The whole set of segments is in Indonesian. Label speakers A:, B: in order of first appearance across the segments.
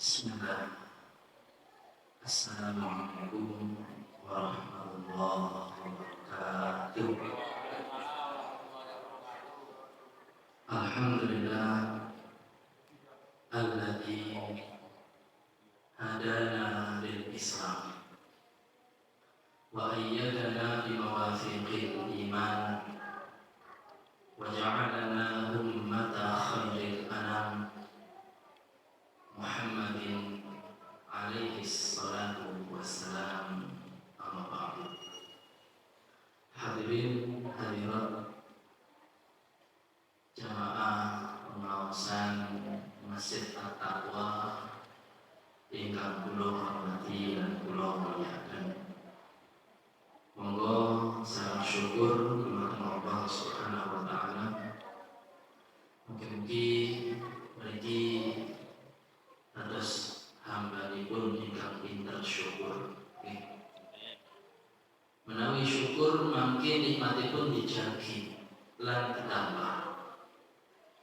A: Bismillah. Assalamualaikum warahmatullahi wabarakatuh. Alhamdulillah alladzi hadana lil Islam wa ayyadana bi mawafiqil iman wa ja'alana ummata khairil anam Muhammadin alaihi salatu wassalam. Amma ba'du. Hadirin hadirat jamaah pengawasan Masjid At-Taqwa ingkang kula hormati lan kula muliaken. Monggo salam syukur dumateng Allah Subhanahu wa taala. Mugi-mugi mriki terus hamba-Nipun ingkang pinter syukur. Menawi syukur mangke nikmatipun dijagi lan ditambah.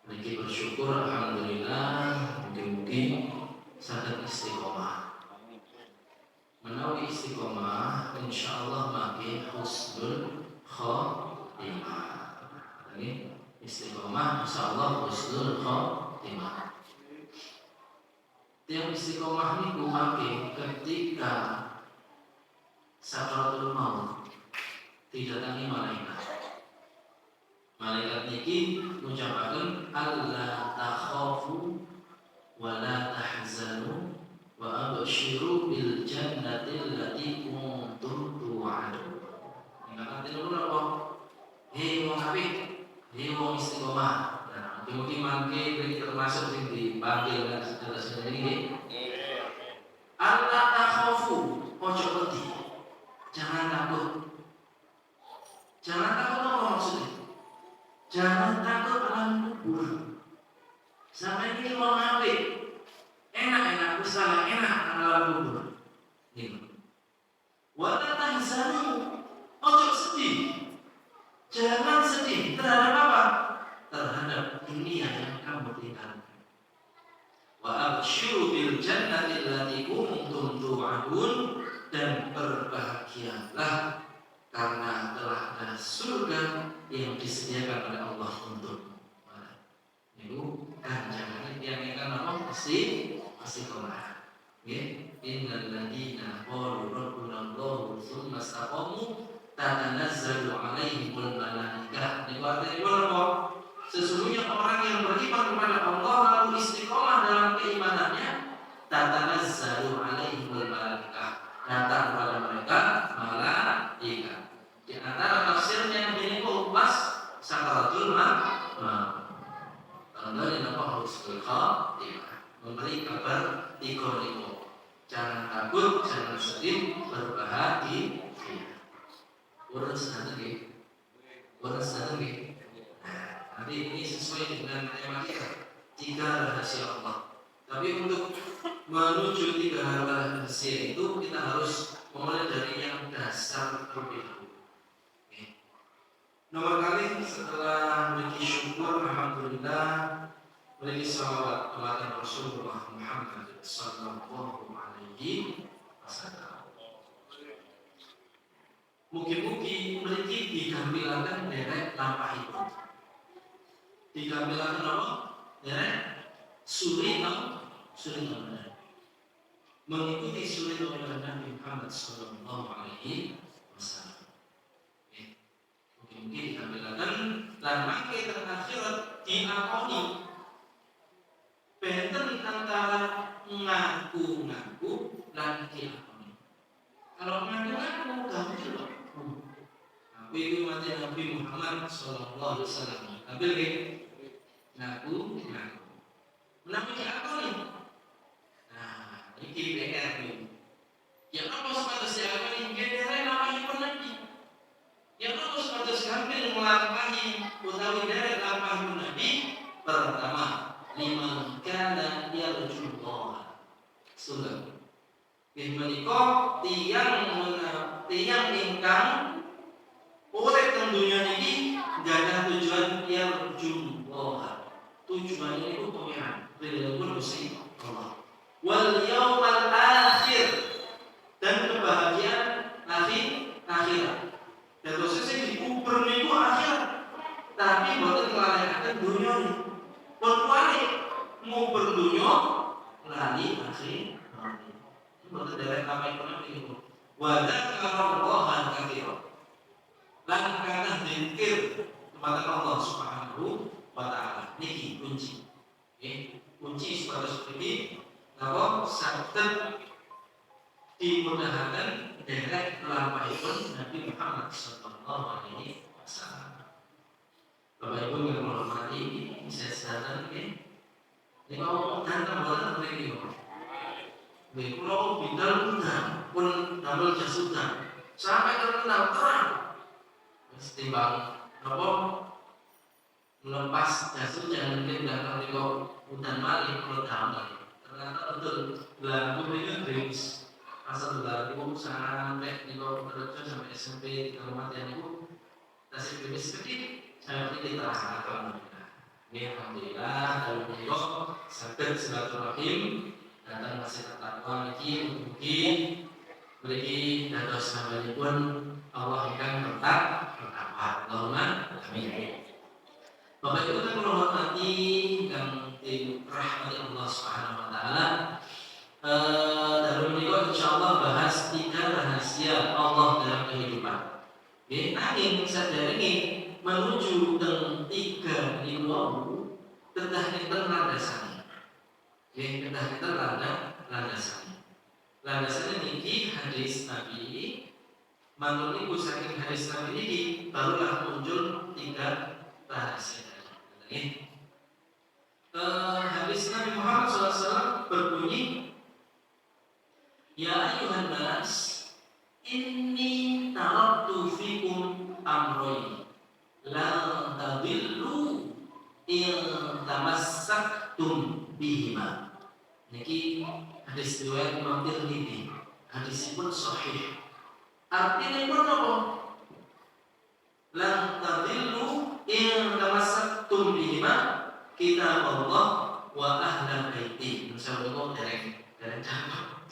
A: Niki bersyukur alhamdulillah, mugi-mugi saged istiqomah. Menawi istiqomah insyaallah mangke husnul khotimah. Ini istiqomah insyaallah husnul khotimah. Yang istiqomah niku mangke ketika sakaratul maut didatangi malaikat. Malaikat niki ngucapaken alla takhafu wa la tahzanu wa abshiru bil jannati allati kuntum tu'adun. Ingkang artine napa? Hei wong apik, hei wong istiqomah. Mungkin mangke ini termasuk yang dipanggil dan seterusnya ini. Allah takhafu, ojo wedi, jangan takut. Jangan takut apa maksudnya? Jangan takut alam kubur. Sampai ini mau ngambil enak usaha enak alam kubur. Ini. Wala tahzanu, ojo sedih. Jangan sedih terhadap apa? Terhadap dunia yang kamu tinggalkan. Wa abshiru bil jannati allati kuntum tu'adun, dan berbahagialah karena telah ada surga yang disediakan oleh Allah untuk itu ganjaran yang apa pasti kemana. Innal ladzina qalu rabbuna Allah tsumma istaqamu tatanazzalu alaihimul malaikah. Ini artinya apa? Sesungguhnya orang yang beriman kepada Allah lalu istiqomah dalam keimanannya, tatanazzalu alaihimul malaikah, datang kepada mereka malaikat. Di antara tafsirnya ini pas sakaratul maut. Tandanya apa harus berkhatimah, memberi kabar tiko. Jangan takut, jangan sedih, berbahagia. Urus nanti. Nanti ini sesuai dengan tema kita, 3 rahasia Allah. Tapi untuk menuju 3 rahasia itu kita harus memulai dari yang dasar terlebih dahulu. Nomor kali setelah memiliki syukur alhamdulillah, memiliki salawat kepada Rasulullah Muhammad sallallahu alaihi wasallam. Mugi-mugi memiliki digambilaken derek lampahipun. Digambilaken apa? Derek suri Ramadan. Mengikuti suri Ramadan Nabi Muhammad sallallahu alaihi wasallam. Mungkin digambilaken lan mangke teng akhirat diakoni benten antara ngaku-ngaku lan diakoni. Kalau ngaku-ngaku gampang loh. Aku itu mati Nabi Muhammad sallallahu alaihi wasallam. Ambil ngaku. Menawi diakoni. Nah, iki PR iki. Ya apa sepatus diakoni ngedere namanya Nabi. Ya apa sepatus hampir melampaui utawi derek lampahipun Nabi. Pertama, liman kana yarjullah. Sudah. Menika tiang ingkang urip teng dunya niki gadah tujuan yarjullah. Tujuannya itu pengiran ridho Gusti Allah. Wal fi akhir hari. Menurut dari ramai ekonomi itu. Wa dzakarallaha katsiran. Lan kana dzikir kepada Allah Subhanahu wa taala. Niki kunci. Kunci supaya seperti napa saged dimudahkan derek lampahipun Nabi Muhammad sallallahu alaihi wasallam. Bapak Ibu yang menghormati, saya sadar ini mau tantang boten mriki kok. Nggih kula bidal pun damel jasudan sampai terkenal terang. Wis timbang napa melepas jasud jangan mungkin datang di hutan malih kalau damel. Ternyata betul lagu ini drinks asal lagu sampai di kerja sampai SMP di Kabupaten itu tasik krimis sedikit saya pilih terang. Alhamdulillah dalam bentuk sakit silaturahim datang masih tertakwa mugi beri dados sambalipun Allah ingkang bertakwa. Allahumma amin. Bapak Ibu yang menghormati dan dirahmati Allah Subhanahu wa taala. Dalam menikah insyaallah bahas 3 rahasia Allah dalam kehidupan. Nanging sadari menuju dengan 3 niku kedah enten landasane. Kedah enten landasane. Landasane niki hadis Nabi. Mantul niku saking hadis Nabi niki barulah muncul 3 rahasia. Hadis Nabi Muhammad SAW berbunyi, Ya ayuhan nas, inni taraktu fikum amroyn la tadillu in tamassaktum bihima. Niki hadis riwayat Imam Tirmidzi. Hadisipun sahih. Artinya pun apa? La tadillu in tamassaktum bihima kitab Allah wa ahla baiti. Insyaallah derek contoh.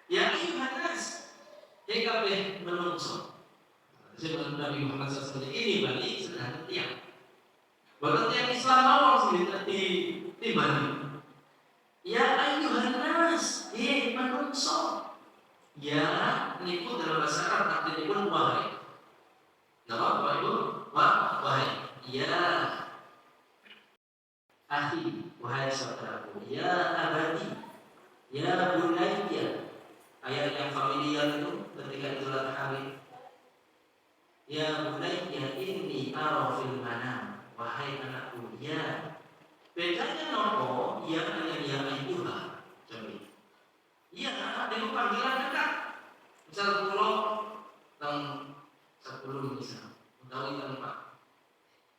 A: Ya ayuhan nas, kabeh menungso. Sebab Nabi Muhammad SAW ini balik sederhana tiang. Bahkan tiang Islam awal sendiri di Bali. Ya ayuhan nas, menungso. Ya niku dalam bahasa Arab artinya pun wahai. Nama Bapak Ibu? Wahai. Ya akhi, wahai saudaraku. Ya abadi. Ya bunayya. Ayat yang familiar itu ketika Idul Adha. Ya bunayya inni ara fil manam. Wahai anakku, ya. Bedanya nopo ya dengan ya ayyuha. Coba. Ya, dengan panggilan dekat. Misal kula teng 10 misal. Utawi teng Pak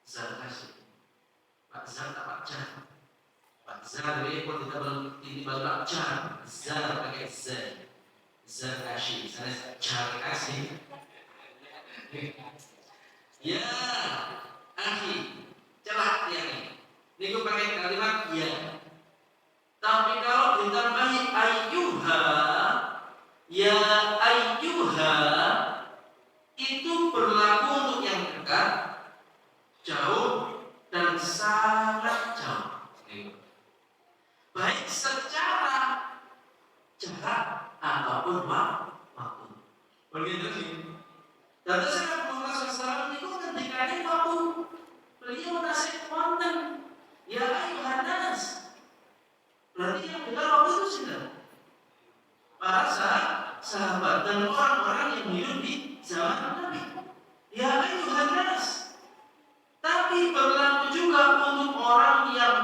A: Zarkasi. Pak Zar tak Pak Jar. Pak Zar ini pun tidak tiba-tiba Pak Jar. Zar pakai Z. Zarkasi. Saya Jar kasih. Ya, akhi, celak ya nih. Ini gue pakai kalimat ya. Tapi kalau ditambahi ayyuha, ya ayyuha, itu berlaku untuk yang dekat, jauh, dan sangat jauh. Baik secara jarak ataupun waktu. Begitu sih. Dan saya Muhammad SAW itu ketika waktu beliau nasihat konten, ya ayuhan nas. Berarti yang dengar waktu itu sudah para sahabat dan orang-orang yang hidup di zaman Nabi. Ya ayuhan nas. Tapi berlaku juga untuk orang yang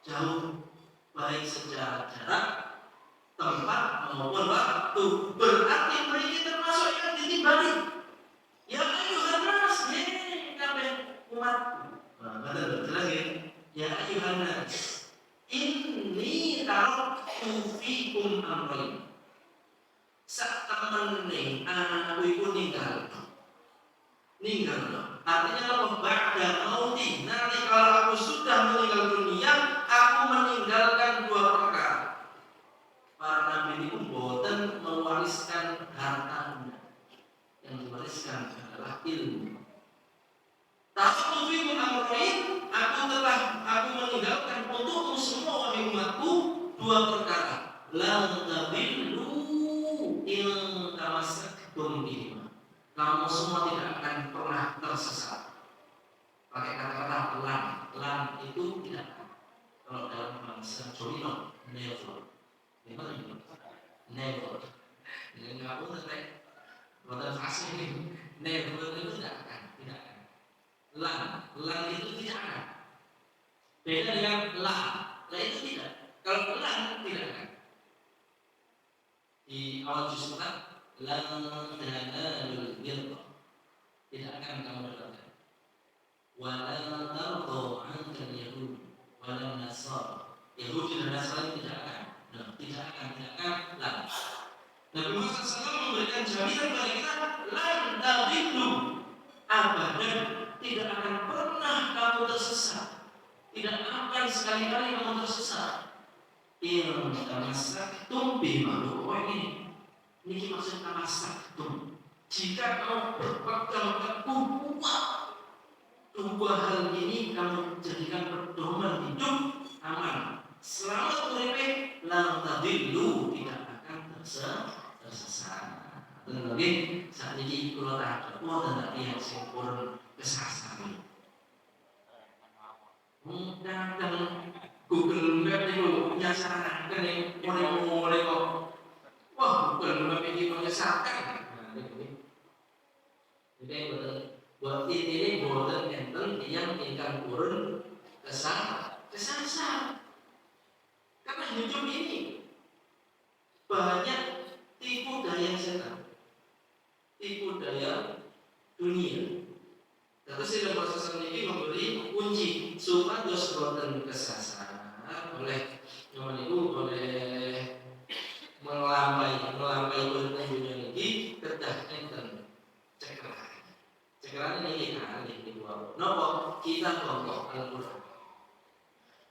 A: jauh, baik secara jarak, tempat maupun waktu. Berarti mereka termasuk yang ditimbali. Ya ayuhan nas, kabeh umatku. Betul jelas ya. Ya ayuhan nas, inni taraktu fikum amrayn. Sak temene aku iku ninggal. Artinya apa? Ba'da mauti. Nanti kalau aku sudah meninggal dunia, aku meninggalkan 2 perkara. Para nabi itu boten mewariskan hartanya. Yang diwariskan adalah ilmu. Taraktu fikum amrayn, aku meninggalkan untukmu semua wahai umatku 2 dua perkara. Lan tadillu in tamassaktum bihima. Kamu semua tidak akan pernah tersesat. Pakai kata-kata lan itu tidak. Kalau dalam bahasa Jawa never. Never. Dengan kamu sampai buatan fasih ini never itu tidak akan. Lan itu tidak akan. Beda dengan la itu tidak. Kalau lan tidak akan. Di awal juz 4 lan tanalul birra, tidak akan kamu dapatkan. Walan tardu anka yahud walan nasara. Yahudi dan Nasrani tidak akan. Tidak akan lan. Nabi Muhammad SAW memberikan jaminan kepada kita lan tadillu abadan, tidak akan pernah kamu tersesat. Tidak akan sekali-kali kamu tersesat. In tamassaktum bima. Ini maksud tamassaktum. Jika kamu berpegang teguh kuat dua hal ini, kamu jadikan pedoman hidup aman. Selamat uripe lan tadillu, tidak akan tersesat. Dan lagi saat ini kalau tak ada tadi yang sempurna kesasar. Kadang Google Map itu menyasarkan yang mulai kok. Wah, Google Map ini menyesatkan. Jadi buat ini buatan enten yang ingkang kurun kesasar. Karena hidup ini banyak tipu daya setan, tipu daya dunia. Terus dalam proses ini memberi kunci supados boten kesasar oleh melampai dunia ini kedah enten cekeran ini di bawah. Nopo kita kelompok Al-Quran.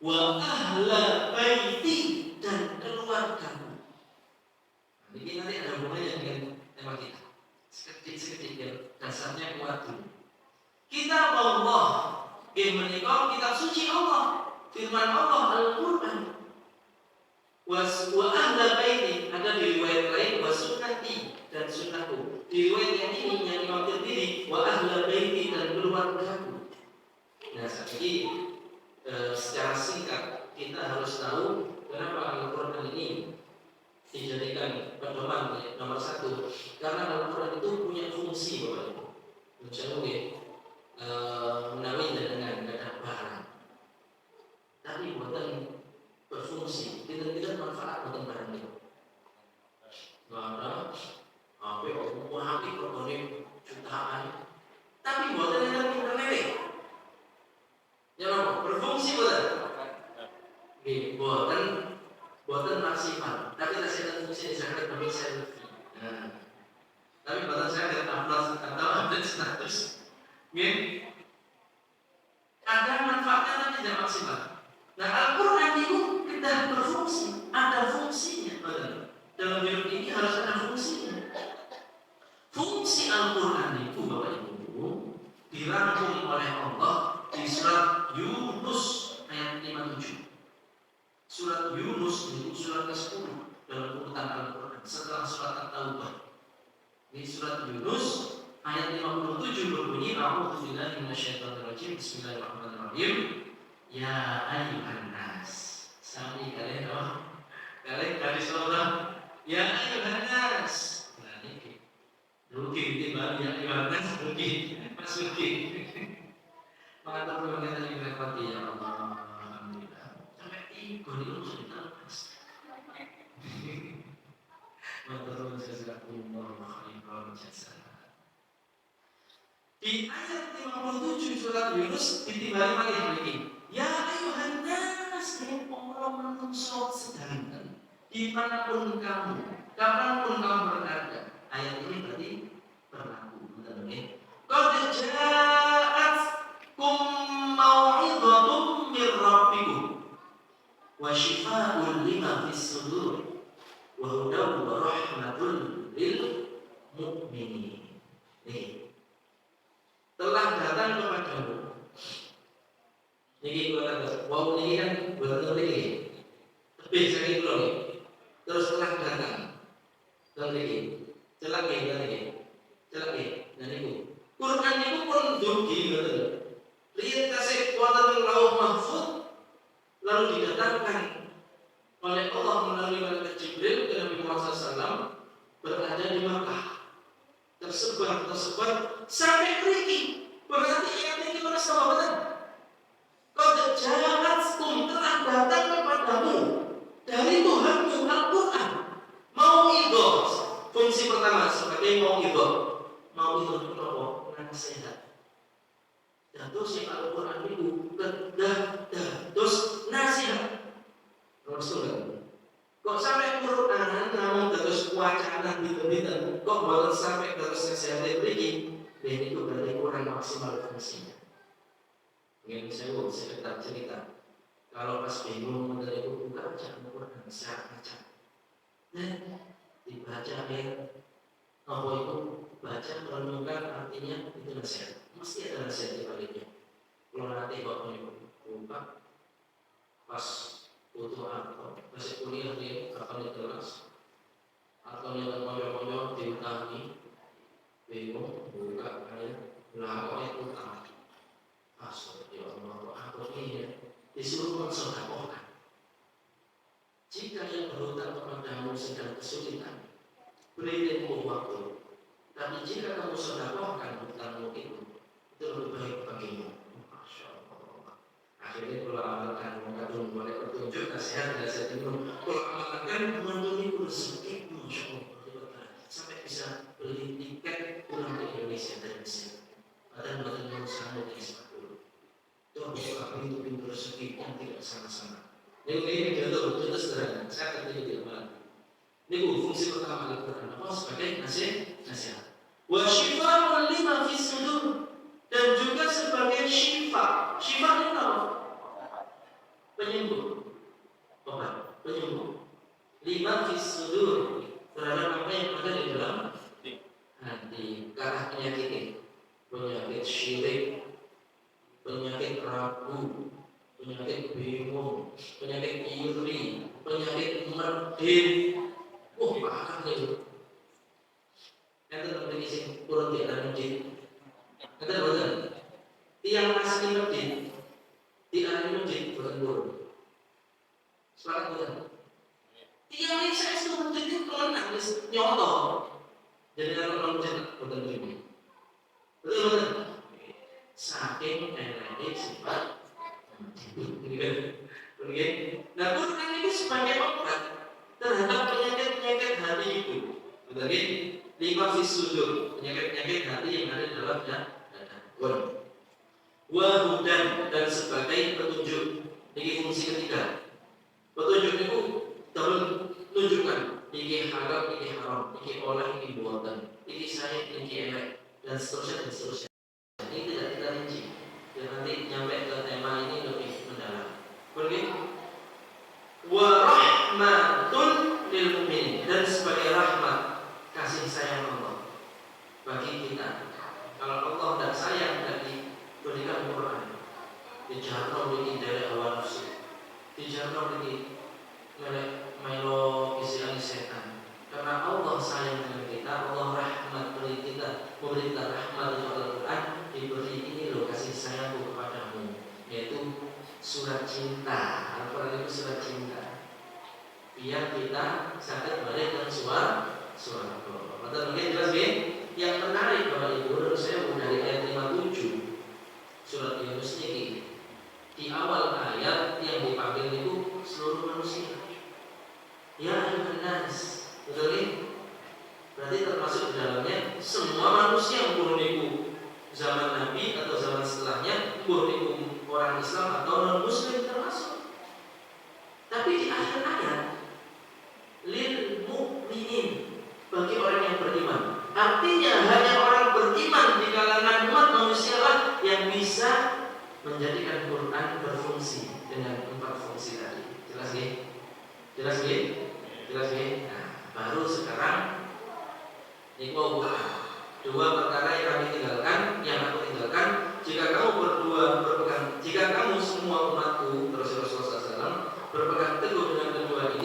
A: Wa ahla baiti, dan keluargamu. Ini nanti ada hubungannya dengan tema kita. Sedikit ya, dasarnya kuat dulu. Kitab Allah, menikah kitab suci Allah, firman Allah Al-Quran. Wa ahla baiti, ada di riwayat lain wa sunnati, dan sunnahku. Di riwayat yang ini yang Imam Tirmidzi, wa ahla baiti, dan keluargaku. Nah, saat ini secara singkat kita harus tahu kenapa Al-Quran ini dijadikan pedoman nomor satu. Karena Al-Quran itu punya fungsi, Bapak Ibu. Misalnya menawi dengan kata barang, tapi buatan berfungsi, tidak manfaat buatan barang itu. Barang, HP, HP berkonek jutaan, tapi buatan yang internet, ya berfungsi buatan, buatan maksimal, tapi tidak ada fungsi disana kami selfie. Tapi buatan saya tidak upload atau update status. Ada manfaatnya tapi tidak maksimal. Nah, Al-Quran itu tidak berfungsi, ada fungsinya. Dalam hidup ini harus ada fungsinya. Fungsi Al-Quran itu, Bapak Ibu, dirangkum oleh Allah di surat Yunus ayat 57. Surat Yunus itu surat ke-10 dalam urutan Al-Quran setelah surat At-Taubah. Di surat Yunus ayat 57 berbunyi, A'udzu billahi minasyaitonir rajim. Bismillahirrahmanirrahim. Ya ayyuhan nas. Sami kalian dari surah ya ayyuhan nas. Nah ini rugi timbang ya ayyuhan nas, rugi pas rugi. Mengatur mengenai yang direpati ya Allah. Alhamdulillah. Sampai ikut itu sudah pas. Mengatur jazakumullah khairan jazaa. Di ayat 57 surat Yunus ditimbali lagi begini. Ya ayuhan nas, orang menungso sedangkan dimanapun kamu, kapanpun kamu berada. Ayat ini berarti berlaku. Benar ya? Qad ja'atkum mau'izatun min rabbikum wa shifaa'un lima fis sudur wa hudan wa rahmatun lil mu'minin. Nih, telah datang kepadamu. Ini kata wow ini kan buat ngerti. Tapi saya dulu nih. Terus telah datang. Dan lagi, celak lagi. Dan itu. Quran itu pun dugi gitu. Lihat kasih kuatan lauh mahfud, lalu didatangkan oleh Allah melalui malaikat Jibril ke Nabi Muhammad SAW berada di Makkah, tersebar sampai pergi. Berarti ayat ini merasa bahwa qad ja'atkum telah datang kepadamu dari Tuhanmu Al-Quran. Mau itu fungsi pertama sebagai mau itu itu apa? Nasihat. Dan terus yang Al-Quran itu terus nasihat. Rasulullah. Kok sampai Quran namun terus wacana gitu-gitu. Kok baru sampai terus nasihat begini? Dan itu berarti kurang maksimal fungsinya. Mungkin saya sekedar cerita. Kalau pas bingung mengenai buka baca Al-Quran, saya baca. Dibaca apa itu baca merenungkan artinya itu nasihat. Mesti ada nasihat di baliknya. Kalau nanti bapaknya buka pas butuh apa, masih kuliah dia akan kelas atau yang moyo-moyo diutangi bingung buka ayat lawan utang. Asal ya Allah, aku ini disuruh mensedekahkan. Jika yang berhutang kepadamu sedang kesulitan, beri tempo waktu. Tapi jika kamu sedekahkan hutangmu itu lebih baik bagimu. Masya Allah. Akhirnya kalau amalkan mengandung boleh petunjuk nasihat itu. Kalau amalkan mengandung itu rezeki, Masya Allah. Sampai bisa beli tiket pulang ke Indonesia dari Mesir. Padahal badan usaha dari sepuluh. Itu harus pintu-pintu rezeki yang tidak sama-sama. Ini contoh sederhana. Saya akan tunjuk di ini fungsi pertama Al-Quran apa sebagai nasihat. Wa syifa'un lima fis sudur, dan juga sebagai syifa. Syifa itu apa? Penyembuh. Obat, penyembuh. Lima fis sudur, terhadap apa yang ada di dalam hati. Karena penyakit syirik, penyakit ragu, penyakit bingung, penyakit iri, penyakit merdin. Bahkan itu yang terpenting isi kurang di dalam masjid. Kata betul. Tiang asli masjid di dalam masjid berendur. Sepakat betul. Tiang ini saya suruh masjid itu kalau nangis nyontoh. Jadi kalau masjid betul begini. Betul. Saking energi sifat. Begini. Nah, Quran itu sebagai obat terhadap penyakit hati itu. Berarti lima fisudur, penyakit hati yang ada dalam dada. Wahudan, dan sebagai petunjuk. Ini fungsi ketiga. Petunjuk itu tunjukkan ini halal, ini haram, ini olah, ini buatan, ini saya, ini elek, dan seterusnya. Ini tidak kita rinci. Dan nanti nyampe ke tema ini lebih mendalam. Begitu. Warahmatun lil mu'minin, dan sebagai rahmat kasih sayang Allah bagi kita. Kalau Allah tidak sayang, tidak diberikan Quran. Dijarno ini dari hawa nafsu, dijarno ini melo isian setan. Karena Allah sayang dengan kita, Allah rahmat beri kita, memberi kita rahmat dari Al-Quran, diberi ini loh kasih sayangku kepadamu, yaitu surat cinta. Al-Quran itu surat cinta. Biar kita sadar balik dan suara Allah. Mungkin jelas ya? Yang menarik Bapak Ibu, menurut saya dari ayat 57 surat Yunus ini, di awal ayat yang dipanggil itu seluruh manusia. Ya ayyuhannas, betul ya? Berarti termasuk di dalamnya semua manusia, pun itu zaman Nabi atau zaman setelahnya, pun itu orang Islam atau non Muslim termasuk. Tapi di akhir ayat lil mu'minin, bagi orang yang beriman. Artinya hanya orang beriman di kalangan umat manusia lah yang bisa menjadikan Quran berfungsi dengan 4 fungsi tadi. Jelas ya? Jelas ya? Nah, baru sekarang ini mau bukan 2 perkara yang kami tinggalkan, yang aku tinggalkan. Jika kamu jika kamu semua umatku, terus Rasulullah SAW berpegang teguh dengan kedua ini,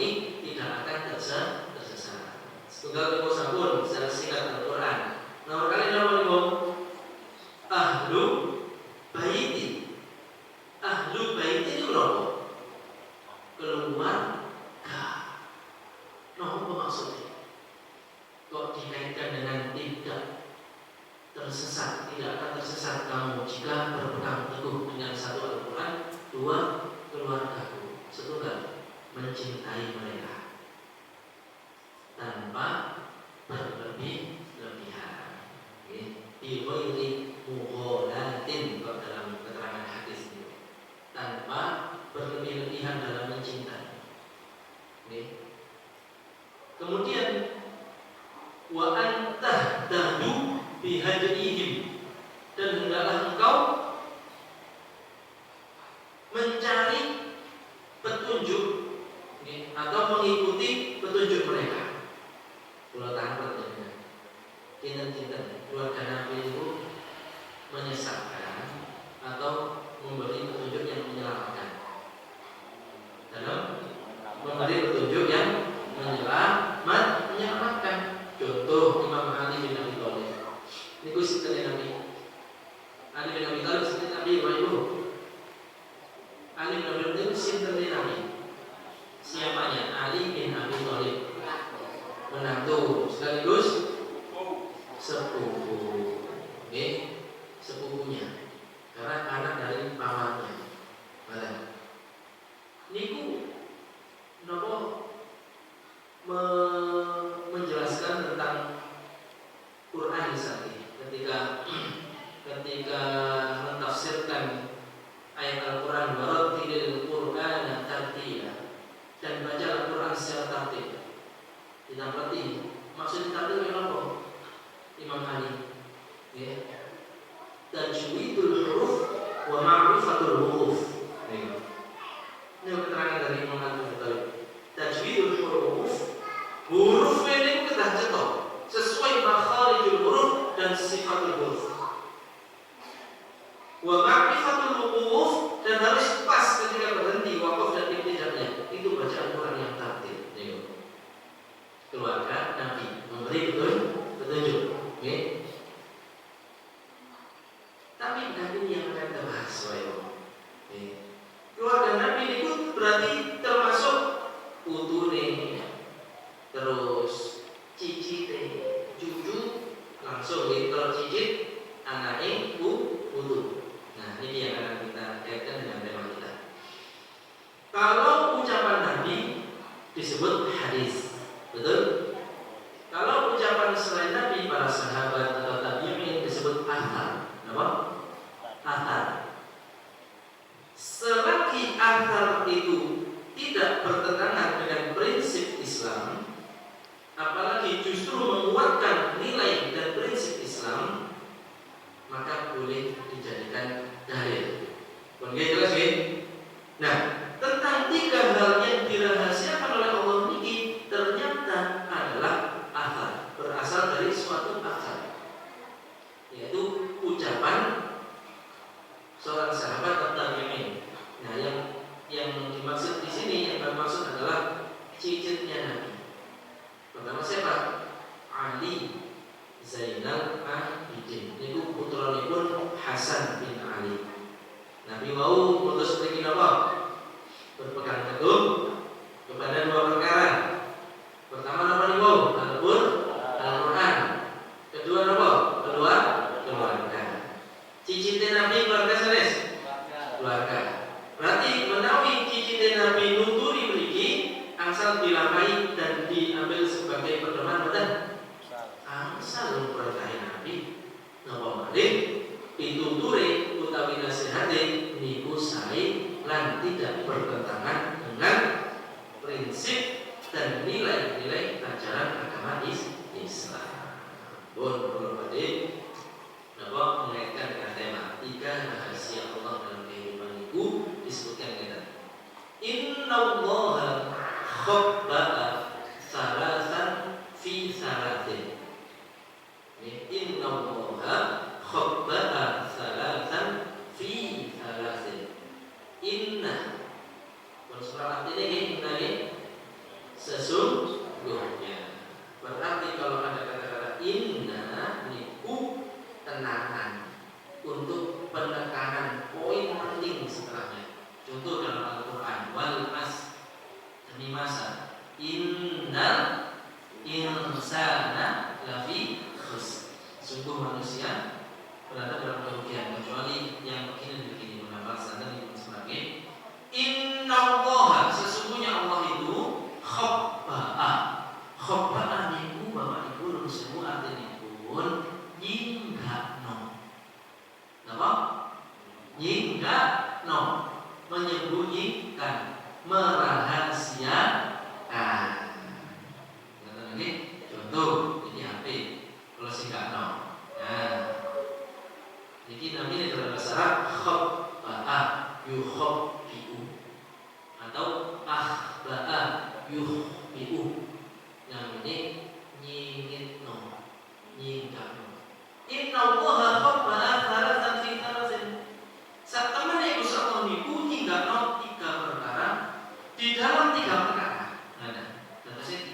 A: Kemudian wa antahtadu bihadihim, dan hendaklah engkau mencari petunjuk atau mengikuti petunjuk mereka. Kalau tangkap kinten-kinten keluarga Nabi itu menyesatkan atau memberi petunjuk yang menyelamatkan, dalam memberi petunjuk yang menyelamatkan. Contoh Imam Ali bin Abi Thalib. Niku sinten Nabi? Ali bin Abi Thalib sinten Nabi wa ibu? Ali bin Abi Thalib sinten Nabi? Siapanya? Ali bin Abi Thalib. Menantu sekaligus sepupu. Sepupunya. Karena anak dari pamannya. Mana? Niku napa menjelaskan tentang Quran misalnya ketika mentafsirkan ayat Al-Quran warattilil Qur'ana tartila, dan baca Al-Quran secara tartil. Tidak berarti maksud tartil apa? Imam Ali tajwidul huruf wa ma'rifatul huruf. Ini keterangan dari Imam Ali. Tajwidul huruf, huruf ini kita cetok sesuai makharijul huruf dan sifatul huruf. Wa ma'rifatul huruf, dan harus pas ketika berhenti wakaf dan ibtida'nya. Itu bacaan Quran yang tartil. Keluarga Nabi memberi petunjuk. Tapi Nabi yang akan kita bahas keluarga Nabi itu berarti termasuk putune, terus cicite, cucu langsung tercicit anake putu. Nah, ini yang akan kita kaitkan dengan tema kita. Kalau ucapan Nabi disebut hadis, betul? Kalau ucapan selain Nabi, para sahabat atau tabi'in disebut athar. Apa? Athar. Selagi athar itu tidak bertentangan dengan prinsip Islam, apalagi justru menguatkan nilai dan prinsip Islam, maka boleh dijadikan dalil. Boleh jelas ya? Nah, tentang tiga hal yang dirahasiakan oleh Allah ini ternyata adalah athar, berasal dari suatu athar, yaitu ucapan seorang sahabat atau tabi'in. Nah, yang dimaksud di sini, yang bermaksud adalah cicitnya Nabi. Pertama siapa? Ali Zainal Abidin. Itu putranipun Hasan bin Ali. Nabi mau putus pergi apa? Berpegang teguh kepada dua perkara. Pertama apa nih mau? Al-Quran. Kedua apa? Keluarga. Cicitnya Nabi keluarga sanes? Keluarga. Berarti menawi cicitnya Nabi nuturi mriki angsal dilampahi dan diambil sebagai pedoman, betul? Angsal mempercayai Nabi napa malih pituture utawi nasihate niku sae lan tidak bertentangan dengan prinsip dan nilai-nilai ajaran agama Islam. Kalau pada napa mengaitkan dengan tema tiga rahasia Allah dalam kehidupan itu disebutkan kita. Innallaha khabba'a salasan fi salatin. Innallaha khabba'a salasan fi salatin. Inna surah artinya ini sesungguhnya. Berarti kalau ada kata-kata inna niku tenangan untuk penekanan poin penting setelahnya. Contoh dalam Al-Quran, wal as demi masa, innal insana lafi khusr. Sungguh manusia berada dalam kerugian kecuali yang begini menambah sana di sebagai innallaha, sesungguhnya Allah itu khabba'a niku Bapak Ibu lurus semua artinya pun nyinggakno. Napa? Nyinggakno, menyembunyikan, merahasiakan. Oke, contoh ini HP. Kalau sing gak no. Nah, ini namanya dalam bahasa Arab khabba'a yukhbi'u atau akhba'a yukhbi'u. Yang ini nyingitno, nyingkano. Inna Allaha khabba'a thalathan fi thalathin. Saat teman yang Gusti Allah niku nyingkano 3 perkara di dalam 3 perkara. Nah, tentunya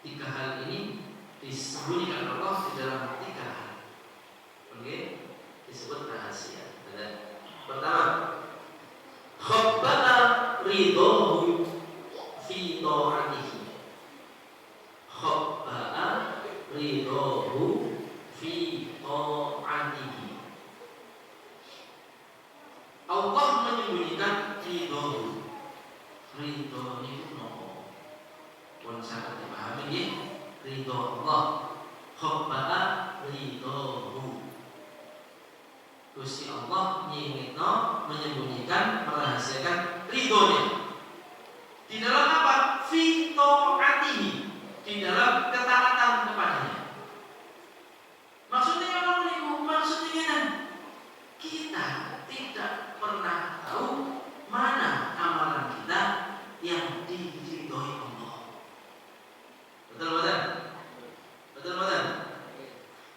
A: 3 hal ini disembunyikan Allah di dalam 3 hal. Oke, disebut rahasia. Pertama, khabba'a ridhahu fi ta'atihi. Khabba'a ridhahu fi ta'atihi. Allah menyembunyikan ridhahu. Ridho itu nopo? Pun sangat dipahami ya. Ridho Allah. Khabba'a ridhahu. Gusti Allah nyingitno, menyembunyikan, merahasiakan ridhonya. Di dalam apa? Fi ta'atihi. Di dalam ketaatan kepadanya. Maksudnya apa niku? Maksudnya kita tidak pernah tahu mana amalan kita yang diridhoi Allah. Betul? Betul?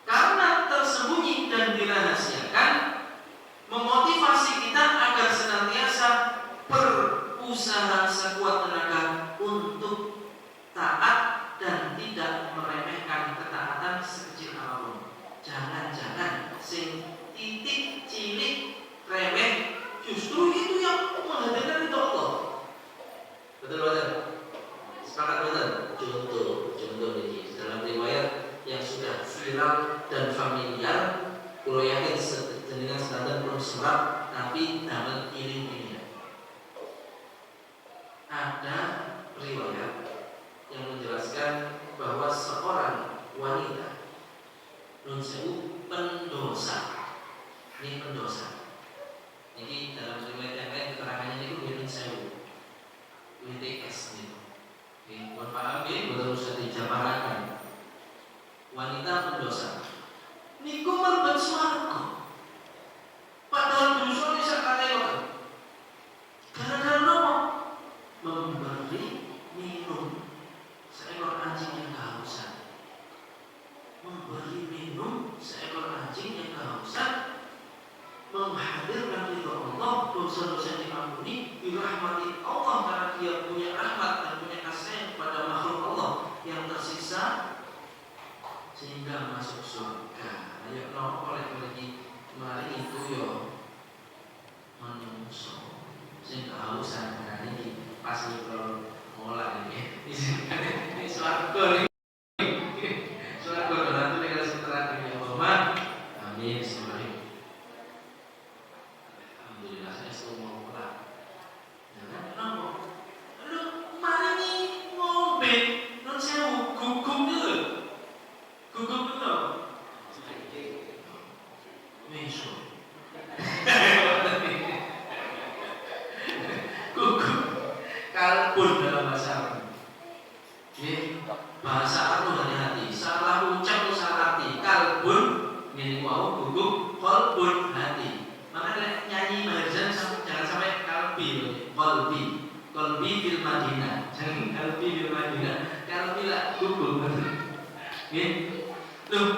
A: Karena tersembunyi dan dirahasiakan, memotivasi kita agar senantiasa berusaha sekuat tenaga untuk taat dan tidak meremehkan ketaatan sekecil apapun. Jangan-jangan sing titik cilik remeh, justru itu yang menghadirkan ridho Allah. Betul? Sepakat betul? Contoh ini dalam riwayat yang sudah viral dan familiar, kalau yakin jenengan sedanten belum serap, tapi dapat iling-iling. Ada riwayat yang menjelaskan bahwa seorang wanita nun sewu pendosa. Ini pendosa. Jadi dalam riwayat yang lain keterangannya itu nun sewu. WTS gitu. Oke, buat paham ya, betul usah dijaparakan. Wanita pendosa. Niku mlebu swarga. Padahal dosane sakalewan. Gara-gara napa? Memberi minum seekor anjing yang kehausan. Memberi minum seekor anjing yang kehausan, menghadirkan ridho Allah, dosa-dosa yang diampuni, dirahmati Allah karena dia punya rahmat dan punya kasih kepada makhluk Allah yang tersiksa sehingga masuk surga. Ayo no oleh mari itu yo menungso sing kehausan nah ini pas kalau mulai ini swarga. Swarga nanti dengan setelah ini Allah. Amin. Alhamdulillah saya semua pulang. Jangan kenapa? Lu mari ngombe non sewu gugup dulu. Gugup betul. Meso. Gugup. Kalbun dalam bahasa Arab. Bahasa Arab hati-hati. Salah ucap salah arti. Kalbun ini mau gugup. Kalbun hati. Makanya nyanyi Mahajan jangan sampai kalbi. Kalbi fil Madinah. Jangan kalbi fil Madinah. Kalbi lah gugup. Loh,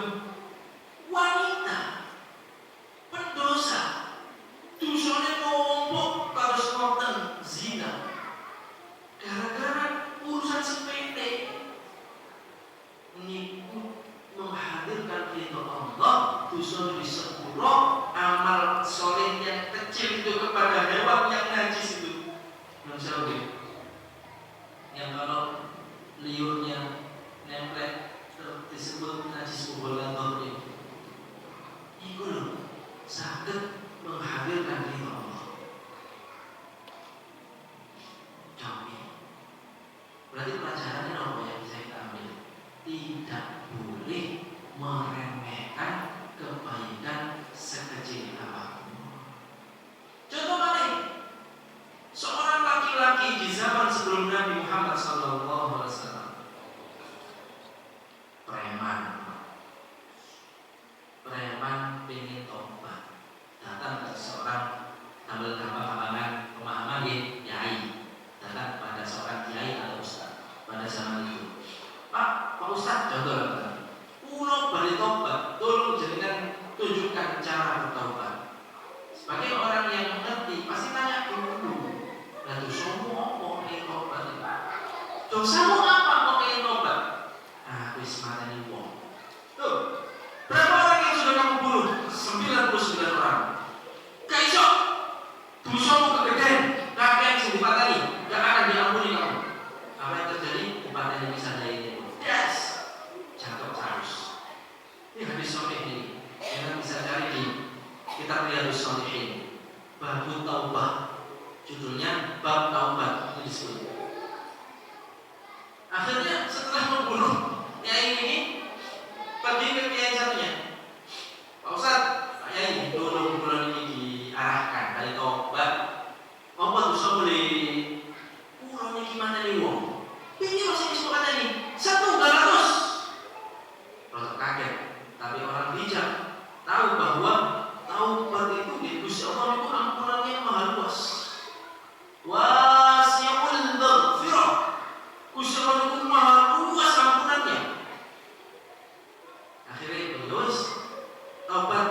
A: wanita pendosa dosane numpuk terus wonten zina gara-gara urusan sepele niku menghadirkan ridho Allah, dosa disepuro, amal soleh yang kecil itu kepada hewan yang najis itu yang kalau liurnya nempel disebut najis mubalaghah itu loh sakit menghadirkan ridho Allah. Jadi berarti pelajarannya apa yang bisa kita ambil? Tidak boleh meremehkan kebaikan sekecil apapun. Contoh lain, seorang laki-laki di zaman sebelum Nabi Muhammad SAW Dosamu apa kok pengen tobat? Aku sematani wong. Tuh, berapa orang yang sudah kamu bunuh? 99 orang. Gak iso. Dosamu kegedean, kakean sing dipatani, gak akan diampuni kamu. Apa yang terjadi? Dipatani bisa dari ini. Yes. Jatuh harus. Ini hadis sahih ini. Yang bisa cari di kitab Riyadhus Shalihin. Bab Taubah. Judulnya Bab Taubat itu disebut. Akhirnya setelah membunuh Nyai ini pergi ke kiai satunya. Pak Ustaz, Pak Nyai, dulu bulan ini diarahkan dari tobat. Apa dosa boleh? Pulau ini gimana nih wong? Ini masih disebut kata ini 1.200. Kalau kaget, tapi orang bijak tahu bahwa taubat itu di Gusti Allah itu ampunannya maha luas. Wasi'ul maghfirah. Gusti Allah itu maha luas ampunannya. Akhirnya terus taubat.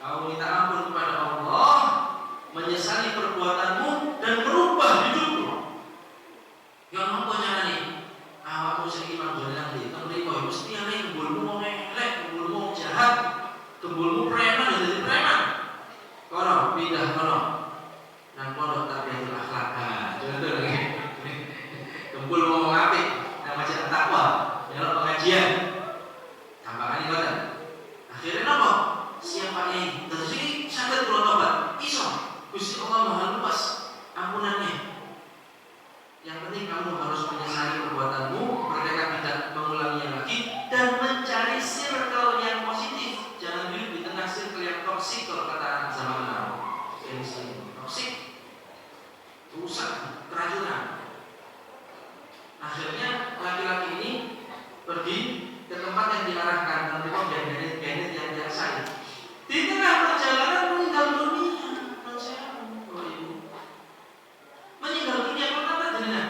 A: Kau minta ampun kepada Allah, menyesali perbuatanmu dan merubah hidupmu. Yang apa caranya? Awakmu sing imam dolan di teng mriko mesti ana gembulmu wong elek, gembulmu wong jahat, gembulmu preman dadi preman. Kono pindah kono. Nang pondok Tarbiyatul Akhlak. Contoh lagi. Gembul wong apik nang Masjid At-Taqwa, nang pengajian. Tampakane ngoten. Akhirnya napa? Siapa ini? Terus ini saged kula tobat. Iso. Gusti Allah Maha luas ampunannya. Yang penting kamu harus menyesali perbuatanmu, bertekad tidak mengulanginya lagi, dan mencari circle yang positif. Jangan hidup di tengah circle yang toksik kalau kata anak zaman now. Ini toksik, rusak, keracunan. Akhirnya laki-laki ini pergi ke tempat yang diarahkan, menemukan bandit-bandit yang biasa. Di tengah perjalanan meninggal dunia. Meninggal dunia kenapa dengan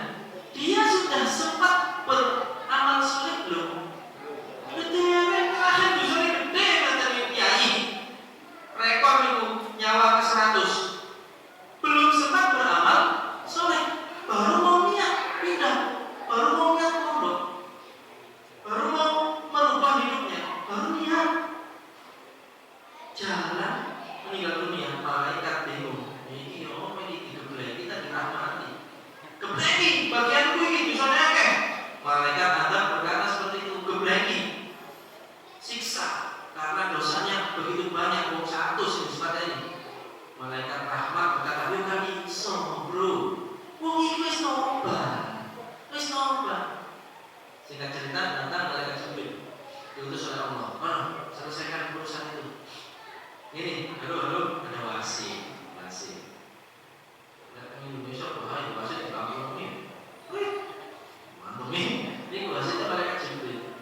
A: dia sudah sempat beramal soleh belum? Gede, terakhir dosanya gede macam kiai. Rekor itu nyawa ke 100. Belum sempat beramal soleh, baru mau niat pindah, baru mau niat pondok, baru mau merubah hidupnya, baru niat jalan meninggal dunia. Malaikat bingung. Ini oh ini digeblek kita dirahmati. Gebleki bagianku ini dosanya akeh. Malaikat adab berkata seperti itu, gebleki. Siksa karena dosanya begitu banyak, wong 100 yang disepateni. Malaikat rahmat berkata, "Yo kan iso, Bro. Wong iki wis tobat. Wis tobat." Singkat cerita datang malaikat Jibril diutus oleh Allah. Selesaikan urusan itu. Ini, halo, ada wasit. Indonesia bahaya wasit di kampung ini. Mantap nih. Ini wasitnya malaikat Jibril.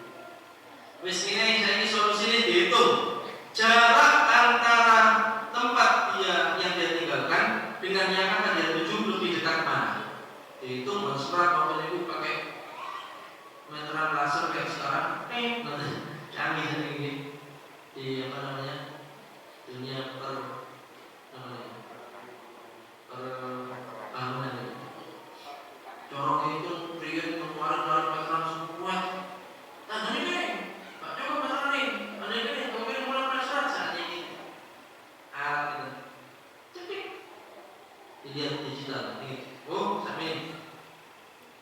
A: Wis ini saya ini solusinya dihitung. Jarak antara tempat dia yang dia tinggalkan dengan yang akan dia tuju lebih dekat mana? Dihitung mensurat mobil itu pakai meteran laser kayak sekarang. Canggih ini di apa namanya? Dunia bangunan itu. Corong itu pria mengeluarkan meteran kuat. Tandanya nih, Pak coba meteran nih. Ada ini, mobil mulai meneran saat ini. Alat itu, cedik. Dilihat digital. Ini, oh sampai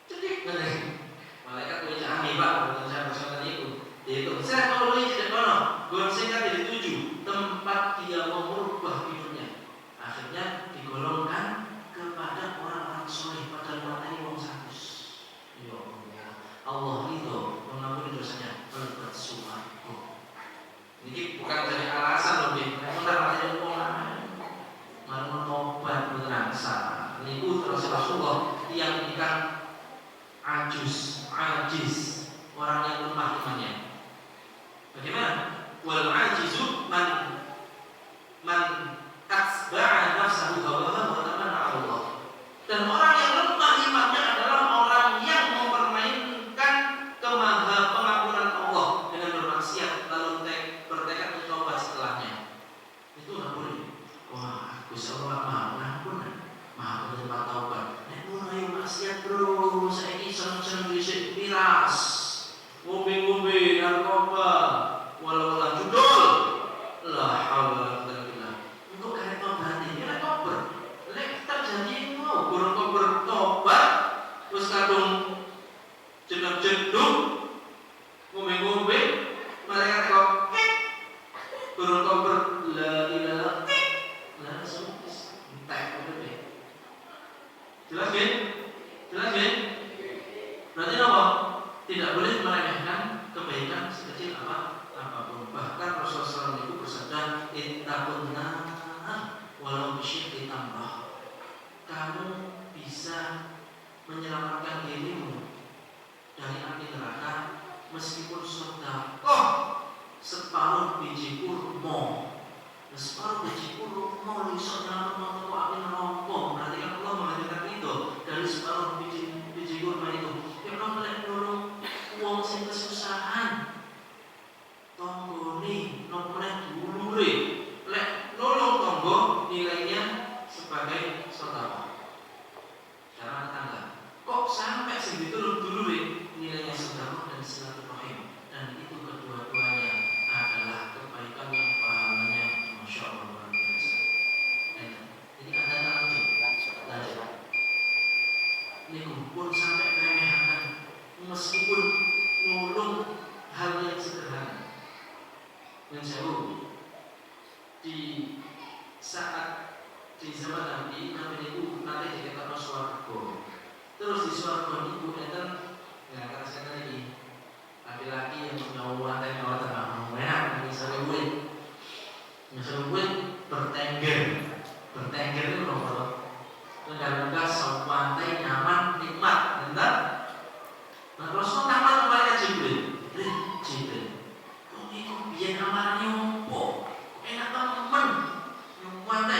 A: cedik. Malaikat punya canggih Pak, bukan saya bersama itu. Itu saya kalau ini tidak kono. Gue singkat jadi 7 tempat dia mau merubah hidupnya. Akhirnya digolongkan kepada orang-orang soleh pada matanya wong 100. Ya Allah ridho mengampuni dosanya berbuat suatu. Ini bukan dari alasan lebih. Kita matanya wong mau tobat beneran sah. Ini terus Rasulullah yang ikan ajiz orang yang lemah imannya. Bagaimana? Wal ajizu man atba'a nafsahu hawaha wa tamanna 'ala Allah. Dan orang yang lemah imannya adalah orang yang mempermainkan pengampunan Allah dengan bermaksiat lalu bertekad untuk taubat setelahnya. Itu enggak boleh. Wah, Gusti Allah Maha Pengampun, Maha Penerima taubat. Nek mulai maksiat bro, saiki seneng jeduk ngombe-ngombe mereka kok turun koper la ilaha langsung entek udah deh. Jelas kan? Jelas kan? Berarti apa? Tidak boleh meremehkan kebaikan sekecil apapun. Bahkan Rasulullah SAW itu bersabda, "Ittaqunna walau bisyikki tamrah." Kamu bisa menyelamatkan dirimu dari api neraka meskipun sedekah separuh biji kurma. Separuh biji kurma bisa nyelamatkan api neraka. Berarti kan Allah mengatakan itu dari separuh biji kurma itu. Ya Allah boleh nolong wong sing kesusahan. Tonggone nomone dulure. Lek nolong tonggo nilainya sebagai sedekah. Cara tangga. Kok sampai segitu dulure nilainya sedekah dan silaturahim. Dan itu kedua-duanya adalah kebaikan yang pahalanya Masya Allah luar biasa. Jadi ada lanjut. Ini pun sampai keremehan meskipun nolong hal yang sederhana. Menjauh di saat di zaman Nabi itu nanti dikatakan swarga. Terus di swarga itu enten ya katakan lagi laki-laki yang punya wanita yang awal tengah merah misalnya gue bertengger itu nomor enggak wanita nyaman nikmat benar. Nah Rasul nyaman kepada Jibril ini biar amarnya opo enak temen yang wanita.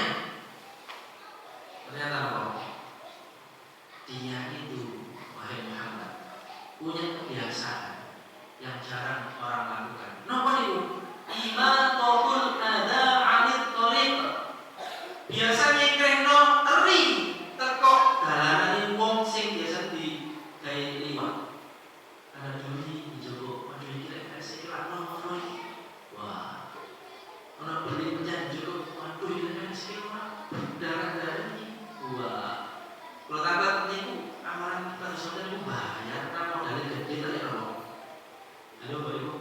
A: Ternyata apa? Dia itu wahai Muhammad punya kebiasaan yang jarang orang lakukan. Napa niku? Imatul ada anit thariq. Biasa nyekreno teri teko dalanane wong sing biasa di gawe liwat. Ana duri njogo waduh iki lek sik lakno ngono iki. Wah. Ana beli penjan njogo waduh iki lek sik darah-darah iki. Wah. Kalau tambah niku amalan kita sudah niku bahaya karena modalnya gede tadi lho. Halo Bapak Ibu.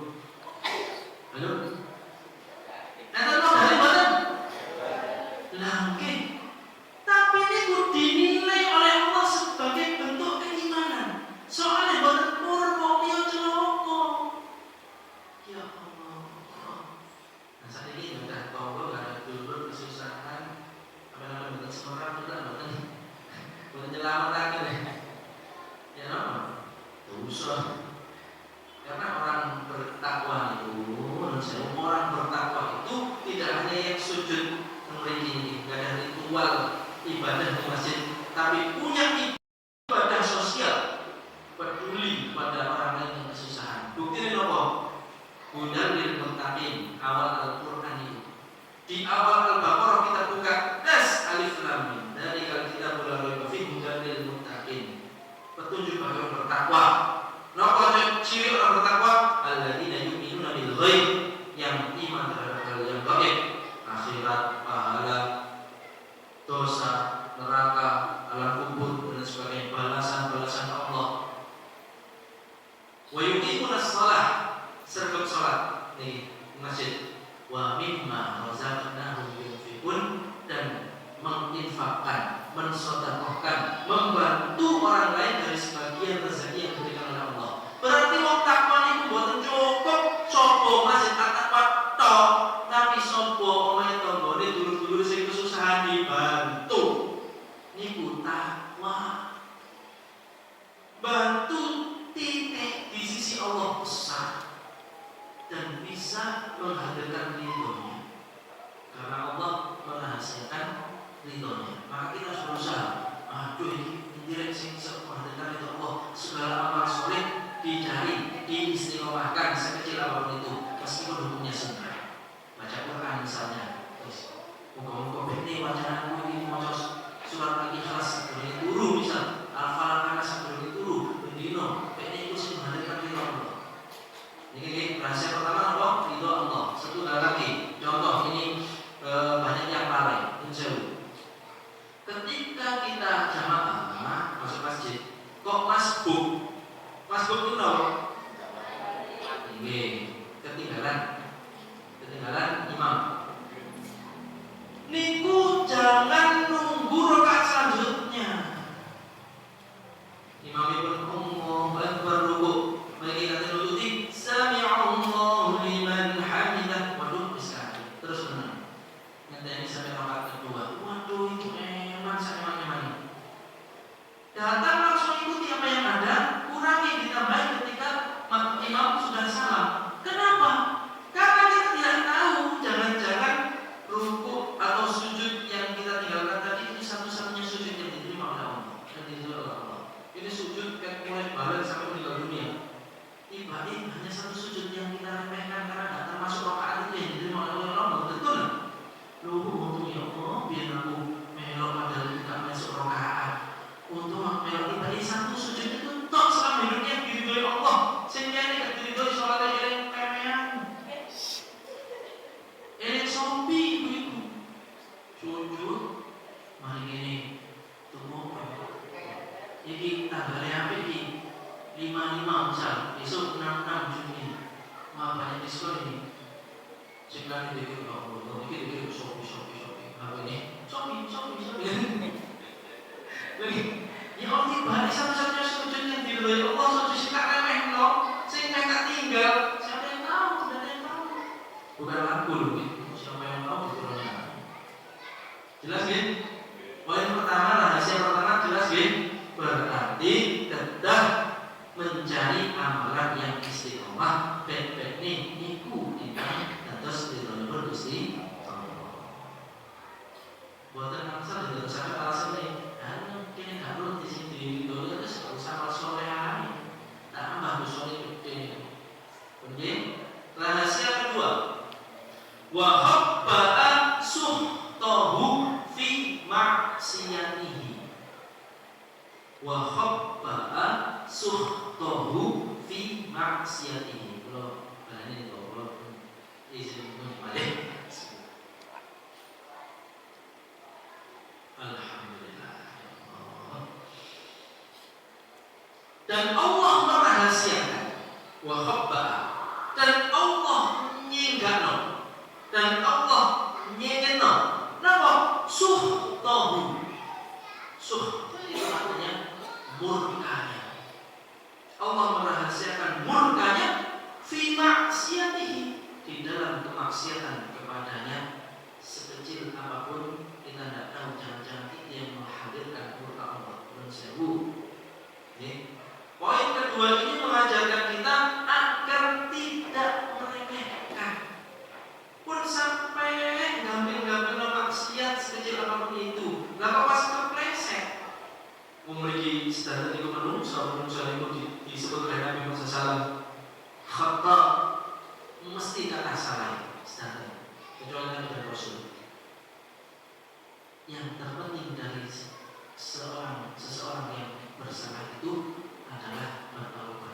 A: Halo. Nanti mau dari mana? Langke. Tapi niku dinilai oleh Allah sebagai bentuk keimanan. Soalnya boten purpo yo celoko. Ya Allah. Nah saat ini udah tonggo gak ada dulur kesusahan. Apa boten seorang juga boten menyelamat lagi nih. Ya no. Dosa. Karena orang bertakwa itu, orang bertakwa itu tidak hanya yang sujud memiliki ini, tidak ada ritual ibadah di masjid, tapi punya ibadah sosial, peduli pada orang lain yang kesusahan. Bukti ini apa? Hudal lil muttaqin, awal Al-Quran itu. Di awal Al-Baqarah kita buka das alif lam mim. Dari kalau kita mulai berfirman hudal lil muttaqin, petunjuk bagi orang bertakwa. Napa ciri orang bertakwa? Alladzina yu'minuna bil ghaib, yang iman terhadap hal yang gaib, akhirat, pahala, dosa, neraka, alam kubur dan sebagainya, balasan-balasan Allah. Wa yuqimuna shalah, serta salat nih masjid. Wa mimma razaqnahum yunfiqun, dan menginfakkan, mensedekahkan, membantu orang lain dari sebagian rezeki yang diberikan oleh Allah. Berarti wong takwa niku mboten cukup sapa masjid takwa tok, tapi sapa omahe tanggane dulur-dulur sing kesusahan dibantu. Niku takwa. Bantu titik di sisi Allah besar dan bisa menghadirkan ridhonya. Karena Allah merahasiakan ridhonya. Maka kita harus berusaha. Aduh ini direct sing menghadirkan ridho Allah. Segala amal soleh dicari, diistiqomahkan sekecil apapun itu, meskipun hukumnya sunnah. Baca Quran misalnya. Muka-muka ini wacana ini mau surat Al-Ikhlas sebelum turu misal, Al-Falaq karena sebelum turu, bendino, ini itu sih menghadirkan ridho Allah. Ini rahasia pertama apa? Ridho Allah. Satu lagi. Contoh ini banyak yang lalai, menjauh. Ketika kita jamaah masuk masjid, kok masbuk Mas Buk napa? Nggih, ketinggalan imam. Niku jangan nunggu rakaat selanjutnya. Imamipun Allahu Akbar rukuk, mari kita nututi sami'allahu liman hamidah. Waduh, bisa. Terus menang. Ngenteni sampai rakaat kedua. Waduh, itu eman sama-sama. Datang langsung ikuti apa yang ada, kurangi ditambahi ketika imam sudah salam. Kenapa? Karena kita tidak tahu, jangan-jangan rukuk atau sujud yang kita tinggalkan tadi itu satu-satunya sujud yang diterima oleh Allah, yang diterima oleh Allah. Ini sujud kayak mulai balik sampai meninggal dunia. Tiba-tiba hanya satu sujud yang kita remehkan karena tidak termasuk rakaat itu yang diterima oleh Allah. Betul nggak? Lu untung ya Allah, biar aku melok padahal tidak masuk rakaat. Untuk melok tiba-tiba satu sujud itu tok selama hidupnya diridhoi Allah. Sehingga ini tidak diridhoi sholatnya yang kemean. Sopi ibu-ibu sujud mari gini tunggu ini tanggalnya apa ini 55 misal besok 66 Juni wah banyak diskon ini sekarang itu Allah ini Shopee apa ini Shopee lagi ya Allah tiba satu-satunya sujud yang diridhoi Allah sujud sing remeh loh sing tak tinggal siapa yang tahu tidak ada yang tahu bukan aku loh siapa yang tahu betul-betul jelas ya? Poin pertama, rahasia pertama jelas ya? Berarti tetap mencari amalan yang istiqomah. Bek-bek nih, niku kita terus ditonton Gusti Allah. Buatan angsal dan terus alasan nih. Kini harus di sini itu terus usah sore hari. Tambah sore gede. Kemudian rahasia kedua, wa habba'a suhtahu fi maksiyatihi. Wa habba'a suhtahu fi maksiyatihi. Kalau ini kalau izin balik. Alhamdulillah. Dan Allah merahasiakan wa habba'a, dan Allah nyenggakno, dan Allah nyenyenno napa suhtahu. Suh itu artinya murkanya. Allah merahasiakan murkanya fi maksiyatihi, di dalam kemaksiatan kepadanya sekecil apapun kita tidak tahu, jangan-jangan itu yang menghadirkan murka Allah. Poin kedua ini mengajarkan kita agar tidak meremehkan. Pun sampai gampang-gampang maksiat sekecil apapun itu, nggak apa-apa kepleset. Memiliki standar itu penuh, sahabat itu disebut oleh Nabi Muhammad SAW. Khata mesti kata salah standar, kecuali Nabi dan Rasul. Yang terpenting dari seseorang yang bersalah itu adalah bertaubat.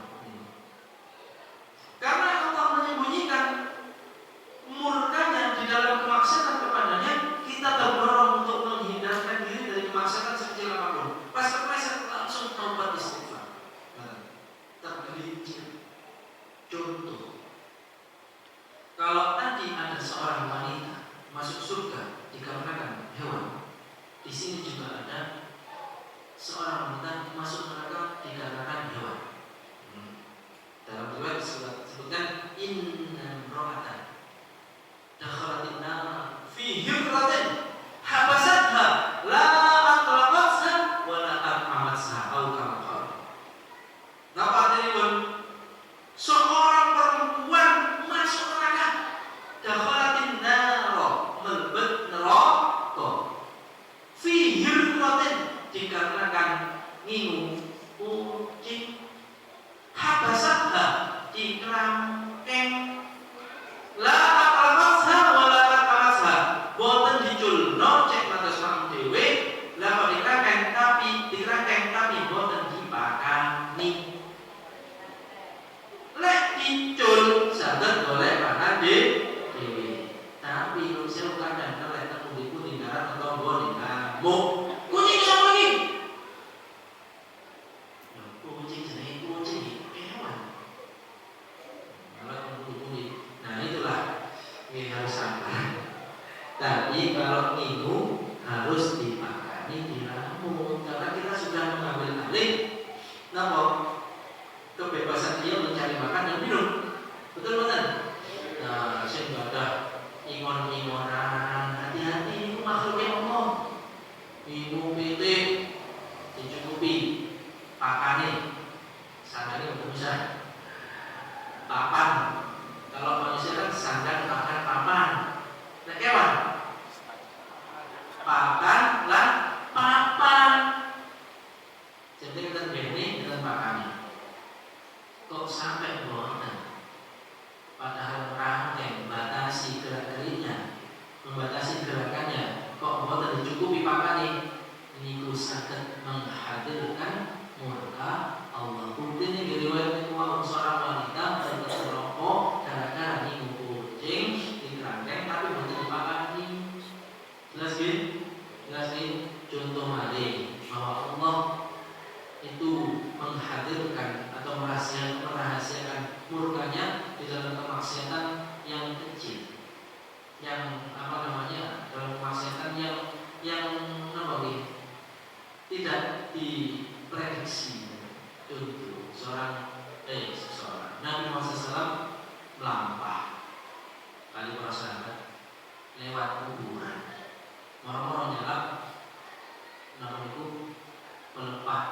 A: kebebasan dia mencari makan dan minum. Betul betul. Nah, saya nggak ada ingon-ingonan. Hati-hati, itu makhluknya Allah. Minum pitik dicukupi, pakane, sandalnya untuk bisa. Papan. Kalau manusia kan sandal, pakan, papan. Nah, kewan. Pakan lan papan. Jadi kita begini dengan pakannya. Kok sampai boten? Padahal rangkeng batasi gerak-geriknya, membatasi gerakannya, kok boten dicukupi pakane. Ini ku saged menghadirkan murka Allah. Buktinya diriwayatkan seorang wanita berkerokok gara-gara niku kucing di kerangkeng tapi boten dipakani. Jelas gini? Jelas gini? Contoh malih bahwa Allah itu menghadirkan atau merahasiakan murkanya di dalam kemaksiatan yang kecil, yang dalam kemaksiatan yang tidak diprediksi. Contoh seseorang Nabi Muhammad SAW melampah kali para sahabat lewat kuburan, moro-moro nyelap itu pelepah